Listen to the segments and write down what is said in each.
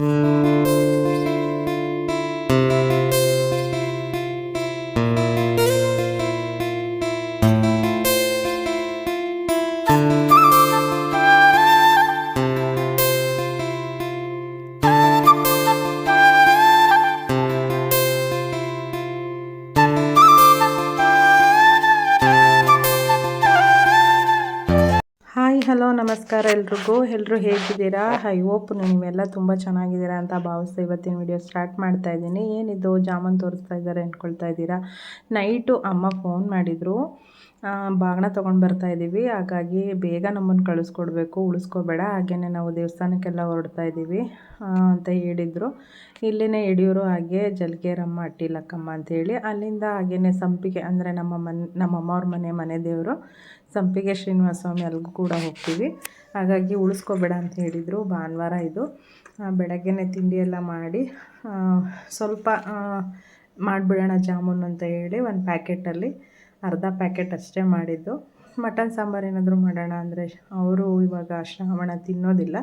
Hi hello ನಮಸ್ಕಾರ ಎಲ್ಲರೂ ಹೇಗಿದ್ದೀರಾ? ಐ ಹೋಪ್ ನೀವೆಲ್ಲ ತುಂಬ ಚೆನ್ನಾಗಿದ್ದೀರಾ ಅಂತ ಭಾವಿಸ್ತಾ ಇವತ್ತಿನ ವಿಡಿಯೋ ಸ್ಟಾರ್ಟ್ ಮಾಡ್ತಾ ಇದ್ದೀನಿ. ಏನಿದು ಜಾಮೂನ್ ತೋರಿಸ್ತಾ ಇದ್ದಾರೆ ಅಂದ್ಕೊಳ್ತಾ ಇದ್ದೀರಾ? ನೈಟು ಅಮ್ಮ ಫೋನ್ ಮಾಡಿದರು, ಬಾಗಿನ ತೊಗೊಂಡು ಬರ್ತಾಯಿದ್ದೀವಿ, ಹಾಗಾಗಿ ಬೇಗ ನಮ್ಮನ್ನು ಕಳಿಸ್ಕೊಡ್ಬೇಕು, ಉಳಿಸ್ಕೋಬೇಡ, ಹಾಗೆಯೇ ನಾವು ದೇವಸ್ಥಾನಕ್ಕೆಲ್ಲ ಹೊರಡ್ತಾ ಇದ್ದೀವಿ ಅಂತ ಹೇಳಿದರು. ಇಲ್ಲಿನೇ ಯಡಿಯೂರು ಹಾಗೆ ಜಲ್ಗೇರಮ್ಮ ಅಟ್ಟಿಲಕ್ಕಮ್ಮ ಅಂತೇಳಿ, ಅಲ್ಲಿಂದ ಹಾಗೆಯೇ ಸಂಪಿಗೆ ಅಂದರೆ ನಮ್ಮ ಅಮ್ಮವ್ರ ಮನೆ ದೇವರು ಸಂಪಿಗೆ ಶ್ರೀನಿವಾಸ ಸ್ವಾಮಿ ಅಲ್ಲಿಗೂ ಕೂಡ ಹೋಗ್ತೀವಿ. ಹಾಗಾಗಿ ಉಳಿಸ್ಕೋಬೇಡ ಅಂತ ಹೇಳಿದರು. ಭಾನುವಾರ ಇದು. ಬೆಳಗ್ಗೆನೇ ತಿಂಡಿ ಎಲ್ಲ ಮಾಡಿ ಸ್ವಲ್ಪ ಮಾಡಿಬಿಡೋಣ ಜಾಮೂನ್ ಅಂತ ಹೇಳಿ ಒಂದು ಪ್ಯಾಕೆಟಲ್ಲಿ ಅರ್ಧ ಪ್ಯಾಕೆಟ್ ಅಷ್ಟೇ ಮಾಡಿದ್ದು. ಮಟನ್ ಸಾಂಬಾರು ಏನಾದರೂ ಮಾಡೋಣ ಅಂದರೆ ಅವರು ಇವಾಗ ಶ್ರಾವಣ ತಿನ್ನೋದಿಲ್ಲ,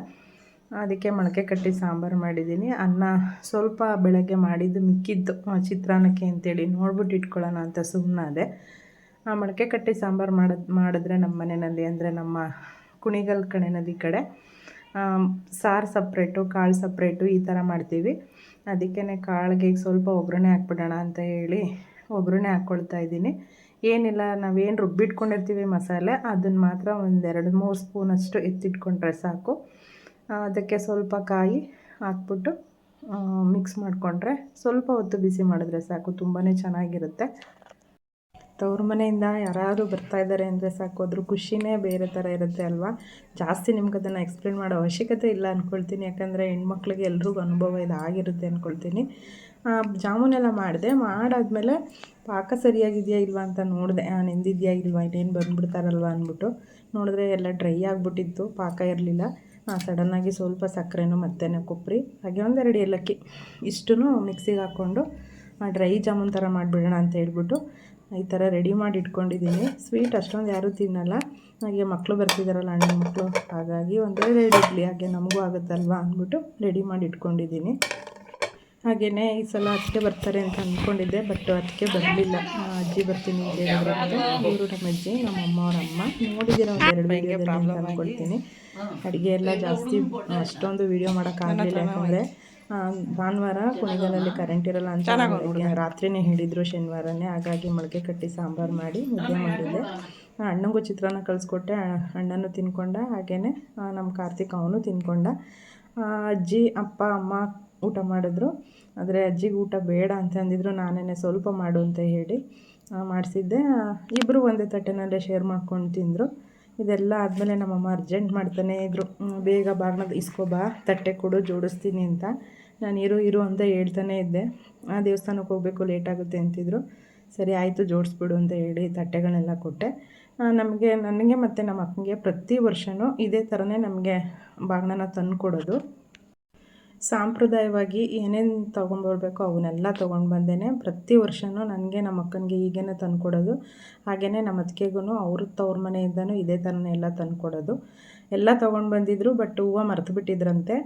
ಅದಕ್ಕೆ ಮೊಳಕೆ ಕಟ್ಟಿ ಸಾಂಬಾರು ಮಾಡಿದ್ದೀನಿ. ಅನ್ನ ಸ್ವಲ್ಪ ಬೆಳಗ್ಗೆ ಮಾಡಿದ್ದು ಮಿಕ್ಕಿದ್ದು ಚಿತ್ರಾನ್ನಕ್ಕೆ ಅಂತೇಳಿ ನೋಡ್ಬಿಟ್ಟು ಇಟ್ಕೊಳ್ಳೋಣ ಅಂತ ಸುಮ್ಮನಾದೆ. ಮೊಳಕೆ ಕಟ್ಟಿ ಸಾಂಬಾರು ಮಾಡಿದ್ರೆ ನಮ್ಮ ಮನೆಯಲ್ಲಿ ಅಂದರೆ ನಮ್ಮ ಕುಣಿಗಲ್ ನದಿ ಕಡೆ ಸಾರು ಸಪ್ರೇಟು ಕಾಳು ಸಪ್ರೇಟು ಈ ಥರ ಮಾಡ್ತೀವಿ. ಅದಕ್ಕೇ ಕಾಳಿಗೆ ಸ್ವಲ್ಪ ಒಗ್ಗರಣೆ ಹಾಕ್ಬಿಡೋಣ ಅಂತ ಹೇಳಿ ಒಗ್ಗರಣೆ ಹಾಕ್ಕೊಳ್ತಾ ಇದ್ದೀನಿ. ಏನಿಲ್ಲ, ನಾವೇನು ರುಬ್ಬಿಟ್ಕೊಂಡಿರ್ತೀವಿ ಮಸಾಲೆ, ಅದನ್ನು ಮಾತ್ರ ಒಂದು 2-3 ಸ್ಪೂನಷ್ಟು ಎತ್ತಿಟ್ಕೊಂಡ್ರೆ ಸಾಕು. ಅದಕ್ಕೆ ಸ್ವಲ್ಪ ಕಾಯಿ ಹಾಕ್ಬಿಟ್ಟು ಮಿಕ್ಸ್ ಮಾಡಿಕೊಂಡ್ರೆ ಸ್ವಲ್ಪ ಹೊತ್ತು ಬಿಸಿ ಮಾಡಿದ್ರೆ ಸಾಕು, ತುಂಬಾ ಚೆನ್ನಾಗಿರುತ್ತೆ. ತವ್ರ ಮನೆಯಿಂದ ಯಾರಾದರೂ ಬರ್ತಾಯಿದ್ದಾರೆ ಅಂದರೆ ಸಾಕು, ಅದ್ರ ಖುಷಿನೇ ಬೇರೆ ಥರ ಇರುತ್ತೆ ಅಲ್ವಾ. ಜಾಸ್ತಿ ನಿಮ್ಗೆ ಅದನ್ನು ಎಕ್ಸ್ಪ್ಲೇನ್ ಮಾಡೋ ಅವಶ್ಯಕತೆ ಇಲ್ಲ ಅಂದ್ಕೊಳ್ತೀನಿ, ಯಾಕಂದರೆ ಹೆಣ್ಮಕ್ಳಿಗೆ ಎಲ್ರಿಗೂ ಅನುಭವ ಇದಾಗಿರುತ್ತೆ ಅಂದ್ಕೊಳ್ತೀನಿ. ಜಾಮೂನೆಲ್ಲ ಮಾಡಾದಮೇಲೆ ಪಾಕ ಸರಿಯಾಗಿದೆಯಾ ಇಲ್ವಾ ಅಂತ ನೋಡಿದೆ, ನೆಂದಿದೆಯಾ ಇಲ್ವಾ, ಇನ್ನೇನು ಬಂದುಬಿಡ್ತಾರಲ್ವ ಅಂದ್ಬಿಟ್ಟು ನೋಡಿದ್ರೆ ಎಲ್ಲ ಡ್ರೈ ಆಗಿಬಿಟ್ಟಿತ್ತು, ಪಾಕ ಇರಲಿಲ್ಲ. ಸಡನ್ನಾಗಿ ಸ್ವಲ್ಪ ಸಕ್ಕರೆನೂ ಮತ್ತು ಕೊಬ್ಬರಿ ಹಾಗೆ 1-2 ಏಲಕ್ಕಿ ಇಷ್ಟೂ ಮಿಕ್ಸಿಗೆ ಹಾಕ್ಕೊಂಡು ಡ್ರೈ ಜಾಮೂನ್ ಥರ ಮಾಡಿಬಿಡೋಣ ಅಂತ ಹೇಳ್ಬಿಟ್ಟು ಈ ಥರ ರೆಡಿ ಮಾಡಿ ಇಟ್ಕೊಂಡಿದ್ದೀನಿ. ಸ್ವೀಟ್ ಅಷ್ಟೊಂದು ಯಾರೂ ತಿನ್ನಲ್ಲ, ಹಾಗೆ ಮಕ್ಕಳು ಬರ್ತಿದ್ದಾರಲ್ಲ ಅಣ್ಣನ ಮಕ್ಕಳು, ಹಾಗಾಗಿ 1-2 ಇಡ್ಲಿ ಹಾಗೆ ನಮಗೂ ಆಗುತ್ತಲ್ವ ಅಂದ್ಬಿಟ್ಟು ರೆಡಿ ಮಾಡಿ ಇಟ್ಕೊಂಡಿದ್ದೀನಿ. ಹಾಗೆಯೇ ಈ ಸಲ ಅತ್ತಿಗೆ ಬರ್ತಾರೆ ಅಂತ ಅಂದ್ಕೊಂಡಿದ್ದೆ, ಬಟ್ ಅತ್ತಿಗೆ ಬರಲಿಲ್ಲ. ಅಜ್ಜಿ ಬರ್ತೀನಿ ಅಂತ ಹೇಳಿದ್ರೆ ಇವರು ನಮ್ಮ ಅಜ್ಜಿ, ನಮ್ಮ ಅಮ್ಮವ್ರ ಅಮ್ಮ. ನೋಡಿದ್ದೀರ 1-2 ವೀಡಿಯೋದಲ್ಲಿ ಅಂತ ಅಂದ್ಕೊಳ್ತೀನಿ. ಅಡುಗೆ ಎಲ್ಲ ಜಾಸ್ತಿ ಅಷ್ಟೊಂದು ವೀಡಿಯೋ ಮಾಡೋಕ್ಕಾಗಲಿಲ್ಲ, ಯಾಕಂದರೆ ಭಾನುವಾರ ಕುಣಿಗಲಲ್ಲಿ ಕರೆಂಟ್ ಇರೋಲ್ಲ ಅಂತ ರಾತ್ರಿನೇ ಹೇಳಿದರು, ಶನಿವಾರನೇ. ಹಾಗಾಗಿ ಮೊಳಕೆ ಕಟ್ಟಿ ಸಾಂಬಾರು ಮಾಡಿ ಮುದ್ದೆ ಮಾಡಿದ್ದೆ. ಅಣ್ಣಂಗೂ ಚಿತ್ರಾನ್ನ ಕಳಿಸ್ಕೊಟ್ಟೆ, ಅಣ್ಣನೂ ತಿನ್ಕೊಂಡ, ಹಾಗೆಯೇ ನಮ್ಮ ಕಾರ್ತಿಕ್ ಅವನು ತಿನ್ಕೊಂಡ. ಅಜ್ಜಿ ಅಪ್ಪ ಅಮ್ಮ ಊಟ ಮಾಡಿದ್ರು, ಆದರೆ ಅಜ್ಜಿಗೆ ಊಟ ಬೇಡ ಅಂತ ಅಂದಿದ್ರು. ನಾನೇ ಸ್ವಲ್ಪ ಮಾಡು ಅಂತ ಹೇಳಿ ಮಾಡಿಸಿದ್ದೆ. ಇಬ್ಬರು ಒಂದೇ ತಟ್ಟೆನಲ್ಲೇ ಶೇರ್ ಮಾಡ್ಕೊಂಡು ತಿಂದರು. ಇದೆಲ್ಲ ಆದಮೇಲೆ ನಮ್ಮಮ್ಮ ಅರ್ಜೆಂಟ್ ಮಾಡ್ತಾನೇ ಇದ್ದರು, ಬೇಗ ಬಾಗಿನ ಇಸ್ಕೊಬಾ, ತಟ್ಟೆ ಕೊಡು ಜೋಡಿಸ್ತೀನಿ ಅಂತ. ನಾನು ಇರು ಅಂತ ಹೇಳ್ತಾನೇ ಇದ್ದೆ. ದೇವಸ್ಥಾನಕ್ಕೆ ಹೋಗಬೇಕು, ಲೇಟಾಗುತ್ತೆ ಅಂತಿದ್ರು. ಸರಿ ಆಯಿತು ಜೋಡಿಸ್ಬಿಡು ಅಂತ ಹೇಳಿ ತಟ್ಟೆಗಳನ್ನೆಲ್ಲ ಕೊಟ್ಟೆ. ನನಗೆ ಮತ್ತು ನಮ್ಮ ಅಕ್ಕನಿಗೆ ಪ್ರತಿ ವರ್ಷವೂ ಇದೇ ಥರನೇ ನಮಗೆ ಬಾಗಿನ ತಂದು ಕೊಡೋದು. ಸಾಂಪ್ರದಾಯವಾಗಿ ಏನೇನು ತೊಗೊಂಬರ್ಬೇಕೋ ಅವನ್ನೆಲ್ಲ ತೊಗೊಂಡು ಬಂದೇನೆ ಪ್ರತಿ ವರ್ಷವೂ ನನಗೆ ನಮ್ಮ ಅಕ್ಕನಿಗೆ ಹೀಗೇ ತಂದುಕೊಡೋದು. ಹಾಗೆಯೇ ನಮ್ಮ ಅತ್ತಿಗೆಗೂ ಅವ್ರ ತವ್ರ ಮನೆಯಿಂದನೂ ಇದೇ ಥರನೇ ಎಲ್ಲ ತಂದುಕೊಡೋದು. ಎಲ್ಲ ತೊಗೊಂಡು ಬಂದಿದ್ದರು, ಬಟ್ ಹೂವು ಮರೆತು ಬಿಟ್ಟಿದ್ರಂತೆ.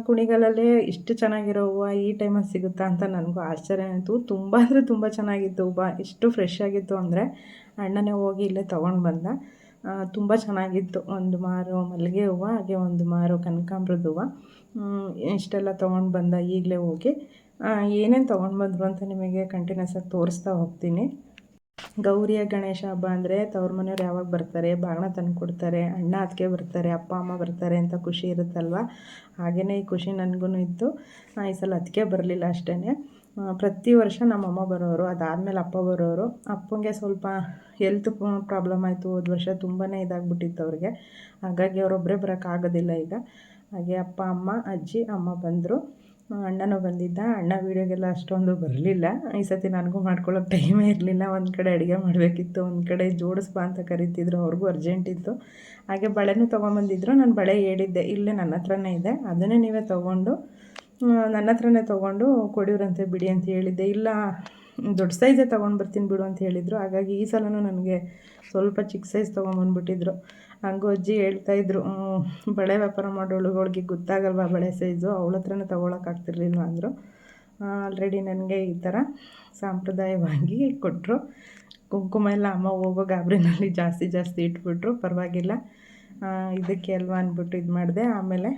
ಕುಣಿಗಲಲ್ಲೇ ಇಷ್ಟು ಚೆನ್ನಾಗಿರೋ ಹೂವು ಈ ಟೈಮಲ್ಲಿ ಸಿಗುತ್ತಾ ಅಂತ ನನಗೂ ಆಶ್ಚರ್ಯ ಆಯಿತು. ತುಂಬ ಅಂದರೆ ತುಂಬ ಚೆನ್ನಾಗಿತ್ತು ಹೂವು, ಎಷ್ಟು ಫ್ರೆಶ್ ಆಗಿತ್ತು ಅಂದರೆ. ಅಣ್ಣನೇ ಹೋಗಿ ಇಲ್ಲೇ ತೊಗೊಂಡು ಬಂದ. ತುಂಬ ಚೆನ್ನಾಗಿತ್ತು. 1 ಮಾರು ಮಲ್ಲಿಗೆ ಹೂವು, ಹಾಗೆ 1 ಮಾರು ಕನಕಾಂಬ್ರದ ಹೂವು. ಇಷ್ಟೆಲ್ಲ ತೊಗೊಂಡು ಬಂದ. ಈಗಲೇ ಹೋಗಿ ಏನೇನು ತೊಗೊಂಡು ಬಂದರು ಅಂತ ನಿಮಗೆ ಕಂಟಿನ್ಯೂಸ್ ಆಗಿ ತೋರಿಸ್ತಾ ಹೋಗ್ತೀನಿ. ಗೌರಿಯ ಗಣೇಶ ಹಬ್ಬ ಅಂದರೆ ತವ್ರ ಮನೆಯವ್ರು ಯಾವಾಗ ಬರ್ತಾರೆ, ಬಾಗಿನ ತಂದು ಕೊಡ್ತಾರೆ, ಅಣ್ಣ ಅತ್ತಿಗೆ ಬರ್ತಾರೆ, ಅಪ್ಪ ಅಮ್ಮ ಬರ್ತಾರೆ ಅಂತ ಖುಷಿ ಇರುತ್ತಲ್ವ. ಹಾಗೆಯೇ ಈ ಖುಷಿ ನನಗೂ ಇತ್ತು. ಈ ಸಲ ಅತ್ತಿಗೆ ಬರಲಿಲ್ಲ ಅಷ್ಟೇ. ಪ್ರತಿ ವರ್ಷ ನಮ್ಮಮ್ಮ ಬರೋರು, ಅದಾದಮೇಲೆ ಅಪ್ಪ ಬರೋರು. ಅಪ್ಪಂಗೆ ಸ್ವಲ್ಪ ಹೆಲ್ತ್ ಪ್ರಾಬ್ಲಮ್ ಆಯಿತು ಹೋದ ವರ್ಷ, ತುಂಬಾ ಇದಾಗ್ಬಿಟ್ಟಿತ್ತು ಅವ್ರಿಗೆ. ಹಾಗಾಗಿ ಅವರೊಬ್ಬರೇ ಬರೋಕ್ಕಾಗೋದಿಲ್ಲ ಈಗ. ಹಾಗೆ ಅಪ್ಪ ಅಮ್ಮ ಅಜ್ಜಿ ಅಮ್ಮ ಬಂದರು. ಅಣ್ಣನೂ ಬಂದಿದ್ದ. ಅಣ್ಣ ವೀಡಿಯೋಗೆಲ್ಲ ಅಷ್ಟೊಂದು ಬರಲಿಲ್ಲ. ಈ ಸತಿ ನನಗೂ ಮಾಡ್ಕೊಳ್ಳೋಕೆ ಟೈಮೇ ಇರಲಿಲ್ಲ. ಒಂದು ಕಡೆ ಅಡುಗೆ ಮಾಡಬೇಕಿತ್ತು, ಒಂದು ಕಡೆ ಜೋಡಿಸ್ಬಾ ಅಂತ ಕರೀತಿದ್ರು, ಅವ್ರಿಗೂ ಅರ್ಜೆಂಟ್ ಇತ್ತು. ಹಾಗೆ ಬಳೆನೂ ತೊಗೊಂಬಂದಿದ್ರು. ನಾನು ಬಳೆ ಹೇಳಿದ್ದೆ, ಇಲ್ಲೇ ನನ್ನ ಹತ್ರನೇ ಇದೆ, ಅದನ್ನೇ ನೀವೇ ತೊಗೊಂಡು ನನ್ನ ಹತ್ರನೇ ತೊಗೊಂಡು ಕೊಡಿವ್ರಂತೆ ಬಿಡಿ ಅಂತ ಹೇಳಿದ್ದೆ. ಇಲ್ಲ ದೊಡ್ಡ ಸೈಜೇ ತೊಗೊಂಡು ಬರ್ತೀನಿ ಬಿಡು ಅಂತ ಹೇಳಿದರು. ಹಾಗಾಗಿ ಈ ಸಲವೂ ನನಗೆ ಸ್ವಲ್ಪ ಚಿಕ್ಕ ಸೈಜ್ ತೊಗೊಂಬಂದ್ಬಿಟ್ಟಿದ್ರು. ಹಂಗೂ ಅಜ್ಜಿ ಹೇಳ್ತಾಯಿದ್ರು, ಬಳೆ ವ್ಯಾಪಾರ ಮಾಡೋಳುಗಳಿಗೆ ಗೊತ್ತಾಗಲ್ವಾ ಬಳೆ ಸೈಜು, ಅವಳ ಹತ್ರನೇ ತೊಗೊಳಕ್ಕಾಗ್ತಿರ್ಲಿಲ್ಲ ಅಂದರು. ಆಲ್ರೆಡಿ ನನಗೆ ಈ ಥರ ಸಾಂಪ್ರದಾಯವಾಗಿ ಕೊಟ್ಟರು. ಕುಂಕುಮ ಎಲ್ಲ ಅಮ್ಮ ಹೋಗೋ ಗಾಬರಿನಲ್ಲಿ ಜಾಸ್ತಿ ಇಟ್ಬಿಟ್ರು, ಪರವಾಗಿಲ್ಲ ಇದಕ್ಕೆ ಅಲ್ವಾ ಅಂದ್ಬಿಟ್ಟು ಇದು ಮಾಡಿದೆ. ಆಮೇಲೆ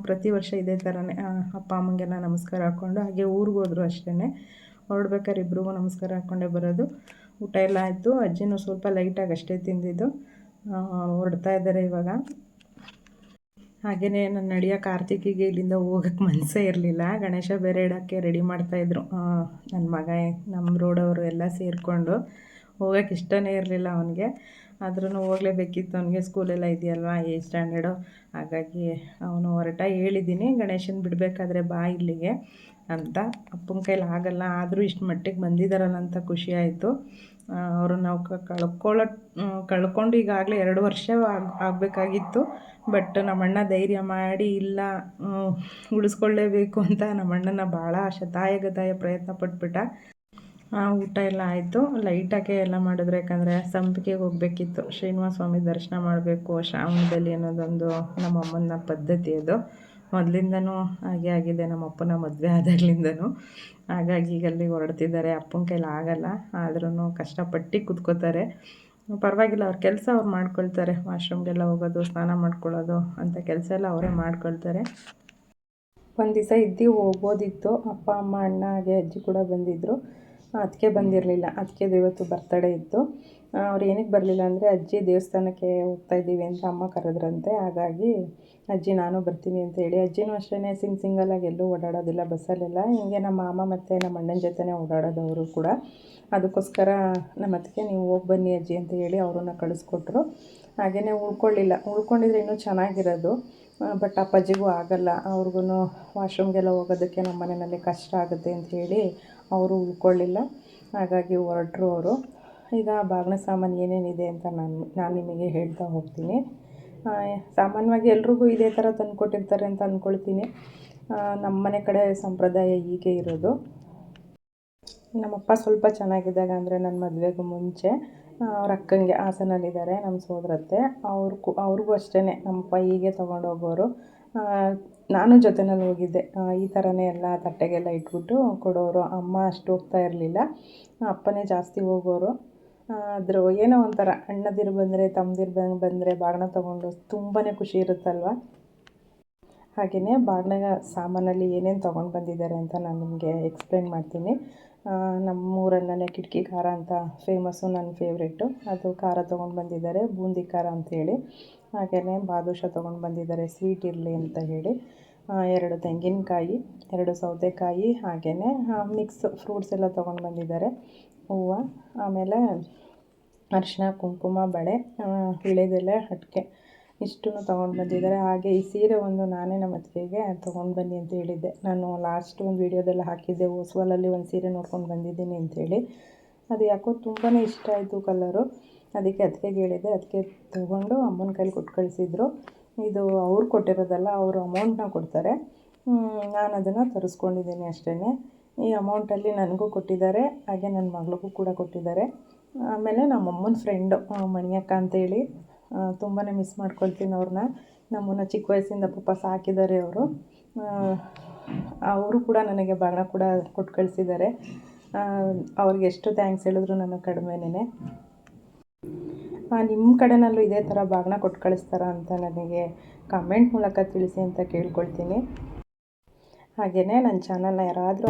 ಪ್ರತಿ ವರ್ಷ ಇದೇ ಥರನೇ ಅಪ್ಪ ಅಮ್ಮಂಗೆಲ್ಲ ನಮಸ್ಕಾರ ಹಾಕ್ಕೊಂಡು ಹಾಗೆ ಊರಿಗೆ ಹೋದ್ರು ಅಷ್ಟೇ. ಹೊರಡ್ಬೇಕಾದ್ರೆ ಇಬ್ರಿಗೂ ನಮಸ್ಕಾರ ಹಾಕ್ಕೊಂಡೇ ಬರೋದು. ಊಟ ಎಲ್ಲ ಆಯಿತು. ಅಜ್ಜಿನೂ ಸ್ವಲ್ಪ ಲೈಟಾಗಿ ಅಷ್ಟೇ ತಿಂದಿದ್ದು. ಹೊರಡ್ತಾ ಇದ್ದಾರೆ ಇವಾಗ. ಹಾಗೆಯೇ ನನ್ನ ನಡೆಯೋ ಕಾರ್ತಿಕಿಗೆ ಇಲ್ಲಿಂದ ಹೋಗೋಕ್ಕೆ ಮನಸ್ಸೇ ಇರಲಿಲ್ಲ. ಗಣೇಶ ಬೇರೆ ಇಡೋಕ್ಕೆ ರೆಡಿ ಮಾಡ್ತಾಯಿದ್ರು ನನ್ನ ಮಗ, ನಮ್ಮ ರೋಡವರು ಎಲ್ಲ ಸೇರಿಕೊಂಡು. ಹೋಗೋಕ್ಕೆ ಇಷ್ಟನೇ ಇರಲಿಲ್ಲ ಅವನಿಗೆ, ಆದ್ರೂ ಹೋಗಲೇಬೇಕಿತ್ತು. ಅವನಿಗೆ ಸ್ಕೂಲೆಲ್ಲ ಇದೆಯಲ್ವಾ, 8th ಸ್ಟ್ಯಾಂಡರ್ಡು. ಹಾಗಾಗಿ ಅವನು ಹೇಳಿದ್ದೀನಿ, ಗಣೇಶನ ಬಿಡಬೇಕಾದ್ರೆ ಬಾ ಇಲ್ಲಿಗೆ ಅಂತ. ಅಪ್ಪನ ಕೈಲಿ ಆಗಲ್ಲ, ಆದರೂ ಇಷ್ಟು ಮಟ್ಟಿಗೆ ಬಂದಿದ್ದಾರಲ್ಲ ಅಂತ ಖುಷಿ ಆಯಿತು. ಅವರು ನಾವು ಕಳ್ಕೊಂಡು ಈಗಾಗಲೇ 2 ವರ್ಷ ಆಗಬೇಕಾಗಿತ್ತು. ಬಟ್ ನಮ್ಮಣ್ಣ ಧೈರ್ಯ ಮಾಡಿ ಇಲ್ಲ, ಉಳಿಸ್ಕೊಳ್ಳೇಬೇಕು ಅಂತ ನಮ್ಮಣ್ಣನ ಭಾಳ ಶತಾಯಗತಾಯ ಪ್ರಯತ್ನ ಪಟ್ಬಿಟ್ಟ. ಊಟ ಎಲ್ಲ ಆಯಿತು. ಲೈಟಾಗೆ ಎಲ್ಲ ಮಾಡಿದ್ರು, ಯಾಕಂದರೆ ಸಂಪಿಗೆಗೆ ಹೋಗಬೇಕಿತ್ತು. ಶ್ರೀನಿವಾಸ ಸ್ವಾಮಿ ದರ್ಶನ ಮಾಡಬೇಕು ಶ್ರಾವಣದಲ್ಲಿ ಅನ್ನೋದೊಂದು ನಮ್ಮಮ್ಮನ ಪದ್ಧತಿ. ಅದು ಮೊದಲಿಂದನೂ ಹಾಗೆ ಆಗಿದೆ, ನಮ್ಮ ಅಪ್ಪನ ಮದುವೆ ಆದಾಗಲಿಂದನೂ. ಹಾಗಾಗಿ ಈಗ ಅಲ್ಲಿಗೆ ಹೊರಡ್ತಿದ್ದಾರೆ. ಅಪ್ಪನ ಕೈಲಿ ಆಗಲ್ಲ, ಆದ್ರೂ ಕಷ್ಟಪಟ್ಟು ಕೂತ್ಕೋತಾರೆ. ಪರವಾಗಿಲ್ಲ, ಅವ್ರ ಕೆಲಸ ಅವ್ರು ಮಾಡ್ಕೊಳ್ತಾರೆ. ವಾಶ್ರೂಮ್ಗೆಲ್ಲ ಹೋಗೋದು, ಸ್ನಾನ ಮಾಡ್ಕೊಳ್ಳೋದು ಅಂತ ಕೆಲಸ ಎಲ್ಲ ಅವರೇ ಮಾಡ್ಕೊಳ್ತಾರೆ. ಒಂದು ದಿವಸ ಇದ್ದು ಹೋಗ್ಬೋದಿತ್ತು. ಅಪ್ಪ ಅಮ್ಮ ಅಣ್ಣ ಹಾಗೆ ಅಜ್ಜಿ ಕೂಡ ಬಂದಿದ್ದರು. ಅದಕ್ಕೆ ಬಂದಿರಲಿಲ್ಲ. ಅದಕ್ಕೆ ಇವತ್ತು ಬರ್ತಡೇ ಇತ್ತು. ಅವ್ರು ಏನಕ್ಕೆ ಬರಲಿಲ್ಲ ಅಂದರೆ, ಅಜ್ಜಿ ದೇವಸ್ಥಾನಕ್ಕೆ ಹೋಗ್ತಾಯಿದ್ದೀವಿ ಅಂತ ಅಮ್ಮ ಕರೆದ್ರಂತೆ. ಹಾಗಾಗಿ ಅಜ್ಜಿ ನಾನು ಬರ್ತೀನಿ ಅಂತ ಹೇಳಿ, ಅಜ್ಜಿನೂ ಅಷ್ಟೇ ಸಿಂಗಲಾಗಿ ಎಲ್ಲೂ ಓಡಾಡೋದಿಲ್ಲ ಬಸ್ಸಲ್ಲೆಲ್ಲ. ಹಿಂಗೆ ನಮ್ಮ ಮಾಮ ಮತ್ತು ನಮ್ಮ ಅಣ್ಣನ ಜೊತೆನೇ ಓಡಾಡೋದವರು ಕೂಡ. ಅದಕ್ಕೋಸ್ಕರ ನಮ್ಮ ಅತ್ತಿಗೆ ನೀವು ಹೋಗಿ ಬನ್ನಿ ಅಜ್ಜಿ ಅಂತ ಹೇಳಿ ಅವರನ್ನು ಕಳಿಸ್ಕೊಟ್ರು. ಹಾಗೆಯೇ ಉಳ್ಕೊಂಡಿದ್ರೆ ಇನ್ನೂ ಚೆನ್ನಾಗಿರೋದು. ಬಟ್ ಅಪ್ಪಾಜಿಗೂ ಆಗಲ್ಲ, ಅವ್ರಿಗೂ ವಾಶ್ರೂಮ್ಗೆಲ್ಲ ಹೋಗೋದಕ್ಕೆ ನಮ್ಮ ಮನೆಯಲ್ಲಿ ಕಷ್ಟ ಆಗುತ್ತೆ ಅಂತ ಹೇಳಿ ಅವರು ಉಳ್ಕೊಳ್ಳಿಲ್ಲ. ಹಾಗಾಗಿ ಹೊರಟರು ಅವರು. ಈಗ ಬಾಗಿನ ಸಾಮಾನು ಏನೇನಿದೆ ಅಂತ ನಾನು ನಿಮಗೆ ಹೇಳ್ತಾ ಹೋಗ್ತೀನಿ. ಸಾಮಾನ್ಯವಾಗಿ ಎಲ್ರಿಗೂ ಇದೇ ಥರ ತಂದುಕೊಟ್ಟಿರ್ತಾರೆ ಅಂತ ಅಂದ್ಕೊಳ್ತೀನಿ. ನಮ್ಮ ಮನೆ ಕಡೆ ಸಂಪ್ರದಾಯ ಹೀಗೆ ಇರೋದು. ನಮ್ಮಪ್ಪ ಸ್ವಲ್ಪ ಚೆನ್ನಾಗಿದ್ದಾಗ, ಅಂದರೆ ನನ್ನ ಮದುವೆಗೂ ಮುಂಚೆ, ಅವ್ರ ಅಕ್ಕಂಗೆ ಹಾಸನಲ್ಲಿದ್ದಾರೆ ನಮ್ಮ ಸೋದರತ್ತೆ, ಅವ್ರಿಗೂ ಅಷ್ಟೇ ನಮ್ಮಪ್ಪ ಹೀಗೆ ತೊಗೊಂಡೋಗೋರು. ನಾನು ಜೊತೆಯಲ್ಲಿ ಹೋಗಿದ್ದೆ. ಈ ಥರನೇ ಎಲ್ಲ ತಟ್ಟೆಗೆಲ್ಲ ಇಟ್ಬಿಟ್ಟು ಕೊಡೋರು. ಅಮ್ಮ ಅಷ್ಟು ಹೋಗ್ತಾ ಇರಲಿಲ್ಲ, ಅಪ್ಪನೇ ಜಾಸ್ತಿ ಹೋಗೋರು. ಆದರೂ ಏನೋ ಒಂಥರ ಅಣ್ಣದಿರು ಬಂದರೆ ತಮ್ಮದಿರು ಬಂದರೆ ಬಾಗಿನ ತೊಗೊಂಡು ತುಂಬಾ ಖುಷಿ ಇರುತ್ತಲ್ವ. ಹಾಗೆಯೇ ಬಾಗಿನ ಸಾಮಾನಲ್ಲಿ ಏನೇನು ತೊಗೊಂಡು ಬಂದಿದ್ದಾರೆ ಅಂತ ನಾನು ನಿಮಗೆ ಎಕ್ಸ್ಪ್ಲೇನ್ ಮಾಡ್ತೀನಿ. ನಮ್ಮೂರಲ್ಲೇ ಕಿಟಕಿ ಖಾರ ಅಂತ ಫೇಮಸ್ಸು, ನನ್ನ ಫೇವ್ರೆಟ್ಟು. ಅದು ಖಾರ ತೊಗೊಂಡು ಬಂದಿದ್ದಾರೆ, ಬೂಂದಿ ಖಾರ ಅಂಥೇಳಿ. ಹಾಗೆಯೇ ಬಾದುಷ ತೊಗೊಂಡು ಬಂದಿದ್ದಾರೆ, ಸ್ವೀಟ್ ಇರಲಿ ಅಂತ ಹೇಳಿ. 2 ತೆಂಗಿನಕಾಯಿ, 2 ಸೌತೆಕಾಯಿ, ಹಾಗೆಯೇ ಮಿಕ್ಸ್ ಫ್ರೂಟ್ಸ್ ಎಲ್ಲ ತೊಗೊಂಡು ಬಂದಿದ್ದಾರೆ. ಹೂವು, ಆಮೇಲೆ ಅರಿಶಿನ, ಕುಂಕುಮ, ಬಳೆ, ವೀಳ್ಯದೆಲೆ, ಅಡಿಕೆ ಇಷ್ಟನ್ನು ತೊಗೊಂಡು ಬಂದಿದ್ದಾರೆ. ಹಾಗೆ ಈ ಸೀರೆ ಒಂದು ನಾನೇ ನಮ್ಮ ಅತ್ತಿಗೆಗೆ ತೊಗೊಂಡು ಬನ್ನಿ ಅಂತ ಹೇಳಿದ್ದೆ. ನಾನು ಲಾಸ್ಟ್ ಒಂದು ವೀಡಿಯೋದೆಲ್ಲ ಹಾಕಿದ್ದೆ, ಹೊಸವಲಲ್ಲಿ ಒಂದು ಸೀರೆ ನೋಡ್ಕೊಂಡು ಬಂದಿದ್ದೀನಿ ಅಂಥೇಳಿ. ಅದು ಯಾಕೋ ತುಂಬಾ ಇಷ್ಟ ಆಯಿತು ಕಲರು. ಅದಕ್ಕೆ ಅತ್ತಿಗೆಗೆ ಹೇಳಿದ್ದೆ. ಅದಕ್ಕೆ ತೊಗೊಂಡು ಅಮ್ಮನ ಕೈಲಿ ಕೊಟ್ಟು ಕಳಿಸಿದ್ರು. ಇದು ಅವ್ರು ಕೊಟ್ಟಿರೋದಲ್ಲ, ಅವರು ಅಮೌಂಟನ್ನ ಕೊಡ್ತಾರೆ. ನಾನು ಅದನ್ನು ತರಿಸ್ಕೊಂಡಿದ್ದೀನಿ ಅಷ್ಟೇ. ಈ ಅಮೌಂಟಲ್ಲಿ ನನಗೂ ಕೊಟ್ಟಿದ್ದಾರೆ, ಹಾಗೆ ನನ್ನ ಮಗಳಿಗೂ ಕೂಡ ಕೊಟ್ಟಿದ್ದಾರೆ. ಆಮೇಲೆ ನಮ್ಮಮ್ಮನ ಫ್ರೆಂಡು ಮಣಿಯಕ್ಕ ಅಂತೇಳಿ, ತುಂಬಾ ಮಿಸ್ ಮಾಡ್ಕೊಳ್ತೀನಿ ಅವ್ರನ್ನ. ನಮ್ಮನ್ನು ಚಿಕ್ಕ ವಯಸ್ಸಿಂದ ಪಾಪ ಸಾಕಿದ್ದಾರೆ ಅವರು. ಅವರು ಕೂಡ ನನಗೆ ಬಾಗಿನ ಕೂಡ ಕೊಟ್ಟು ಕಳಿಸಿದ್ದಾರೆ. ಅವ್ರಿಗೆ ಎಷ್ಟು ಥ್ಯಾಂಕ್ಸ್ ಹೇಳಿದ್ರು ನನಗೆ ಕಡಿಮೆನೇ. ನಿಮ್ಮ ಕಡೆಯಲ್ಲೂ ಇದೇ ಥರ ಬಾಗಿನ ಕೊಟ್ಟು ಕಳಿಸ್ತಾರಾ ಅಂತ ನನಗೆ ಕಮೆಂಟ್ ಮೂಲಕ ತಿಳಿಸಿ ಅಂತ ಕೇಳ್ಕೊಳ್ತೀನಿ. ಹಾಗೆಯೇ ನನ್ನ ಚಾನಲ್ನ ಯಾರಾದರೂ